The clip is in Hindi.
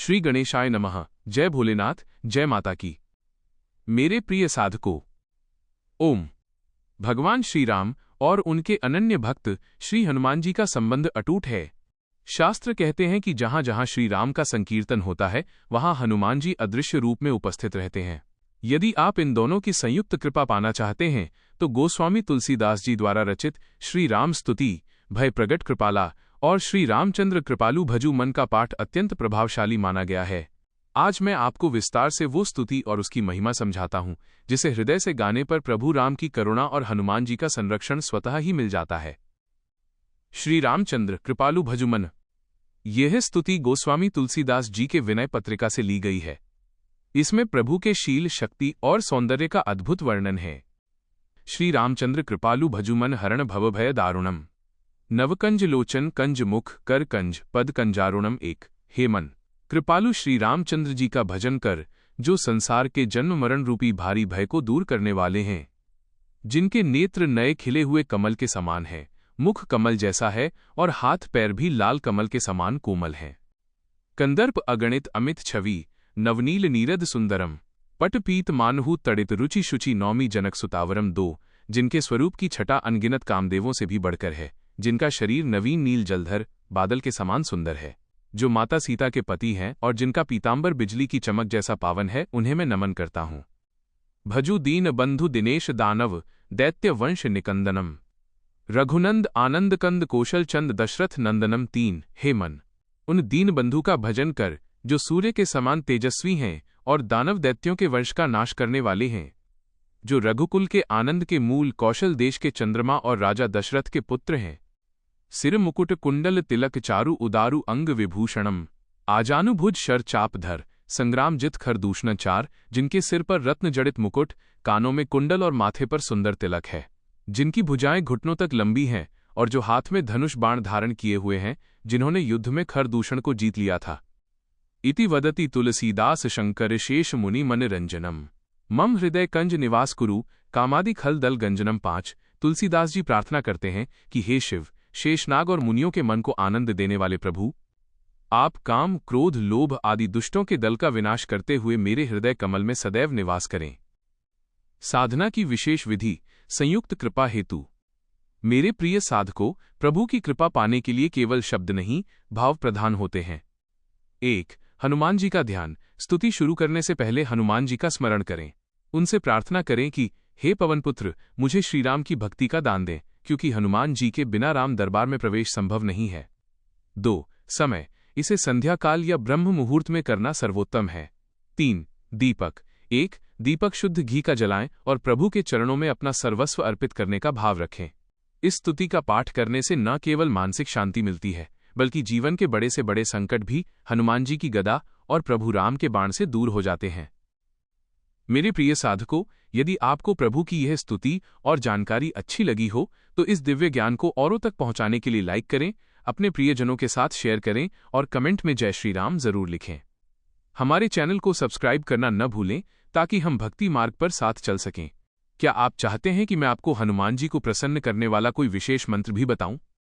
श्री गणेशाय नमः। जय भोलेनाथ, जय माता की। मेरे प्रिय साधकों, ओम। भगवान श्री राम और उनके अनन्य भक्त श्री हनुमान जी का संबंध अटूट है। शास्त्र कहते हैं कि जहां जहां श्री राम का संकीर्तन होता है वहां हनुमान जी अदृश्य रूप में उपस्थित रहते हैं। यदि आप इन दोनों की संयुक्त कृपा पाना चाहते हैं तो गोस्वामी तुलसीदास जी द्वारा रचित श्री राम स्तुति, भय प्रगट कृपाला और श्री रामचंद्र कृपालु भजू मन का पाठ अत्यंत प्रभावशाली माना गया है। आज मैं आपको विस्तार से वो स्तुति और उसकी महिमा समझाता हूं जिसे हृदय से गाने पर प्रभु राम की करुणा और हनुमान जी का संरक्षण स्वतः ही मिल जाता है। श्री रामचंद्र कृपालु भजू मन। यह स्तुति गोस्वामी तुलसीदास जी के विनय पत्रिका से ली गई है। इसमें प्रभु के शील, शक्ति और सौंदर्य का अद्भुत वर्णन है। श्री रामचंद्र कृपालु भजू मन हरण भव भय दारुणम। नवकंज लोचन कंज मुख कर कंज पद कंजारुणम एक। हे मन, कृपालु श्री रामचंद्र जी का भजन कर, जो संसार के जन्म मरण रूपी भारी भय को दूर करने वाले हैं। जिनके नेत्र नए खिले हुए कमल के समान है, मुख कमल जैसा है और हाथ पैर भी लाल कमल के समान कोमल हैं। कंदर्प अगणित अमित छवि, नवनील नीरद सुंदरम। पट पीत मानहु तड़ित रुचि शुचि नौमी जनक सुतावरम दो। जिनके स्वरूप की छटा अनगिनत कामदेवों से भी बढ़कर है। जिनका शरीर नवीन नील जलधर बादल के समान सुंदर है। जो माता सीता के पति हैं और जिनका पीतांबर बिजली की चमक जैसा पावन है, उन्हें मैं नमन करता हूं। भजु दीन बंधु दिनेश दानव दैत्य वंश निकंदनम। रघुनंद आनंद कंद कौशल चंद दशरथ नंदनम तीन। हे मन, उन दीन बंधु का भजन कर जो सूर्य के समान तेजस्वी हैं और दानव दैत्यों के वंश का नाश करने वाले हैं। जो रघुकुल के आनंद के मूल, कौशल देश के चंद्रमा और राजा दशरथ के पुत्र हैं। सिर मुकुट कुंडल तिलक चारु उदारु अंग विभूषणम। आजानुभुज शर चापधर संग्राम जित खरदूषण चार। जिनके सिर पर रत्न जड़ित मुकुट, कानों में कुंडल और माथे पर सुंदर तिलक है। जिनकी भुजाएं घुटनों तक लंबी हैं और जो हाथ में धनुष बाण धारण किए हुए हैं। जिन्होंने युद्ध में खरदूषण को जीत लिया था। इति वदति तुलसीदास शंकर शेष मुनि मन रंजनम। मम हृदय कंज निवास कुरु कामादि खल दल गंजनम पाँच। तुलसीदास जी प्रार्थना करते हैं कि हे शिव, शेषनाग और मुनियों के मन को आनंद देने वाले प्रभु, आप काम, क्रोध, लोभ आदि दुष्टों के दल का विनाश करते हुए मेरे हृदय कमल में सदैव निवास करें। साधना की विशेष विधि, संयुक्त कृपा हेतु। मेरे प्रिय साधकों, प्रभु की कृपा पाने के लिए केवल शब्द नहीं, भाव प्रधान होते हैं। 1. हनुमान जी का ध्यान। स्तुति शुरू करने से पहले हनुमान जी का स्मरण करें। उनसे प्रार्थना करें कि हे पवनपुत्र, मुझे श्रीराम की भक्ति का दान दें, क्योंकि हनुमान जी के बिना राम दरबार में प्रवेश संभव नहीं है। 2. समय। इसे संध्या काल या ब्रह्म मुहूर्त में करना सर्वोत्तम है। 3. दीपक। 1. दीपक शुद्ध घी का जलाएं और प्रभु के चरणों में अपना सर्वस्व अर्पित करने का भाव रखें। इस स्तुति का पाठ करने से न केवल मानसिक शांति मिलती है, बल्कि जीवन के बड़े से बड़े संकट भी हनुमान जी की गदा और प्रभु राम के बाण से दूर हो जाते हैं। मेरे प्रिय साधकों, यदि आपको प्रभु की यह स्तुति और जानकारी अच्छी लगी हो तो इस दिव्य ज्ञान को औरों तक पहुंचाने के लिए लाइक करें, अपने प्रियजनों के साथ शेयर करें और कमेंट में जय श्री राम जरूर लिखें। हमारे चैनल को सब्सक्राइब करना न भूलें ताकि हम भक्ति मार्ग पर साथ चल सकें। क्या आप चाहते हैं कि मैं आपको हनुमान जी को प्रसन्न करने वाला कोई विशेष मंत्र भी बताऊं?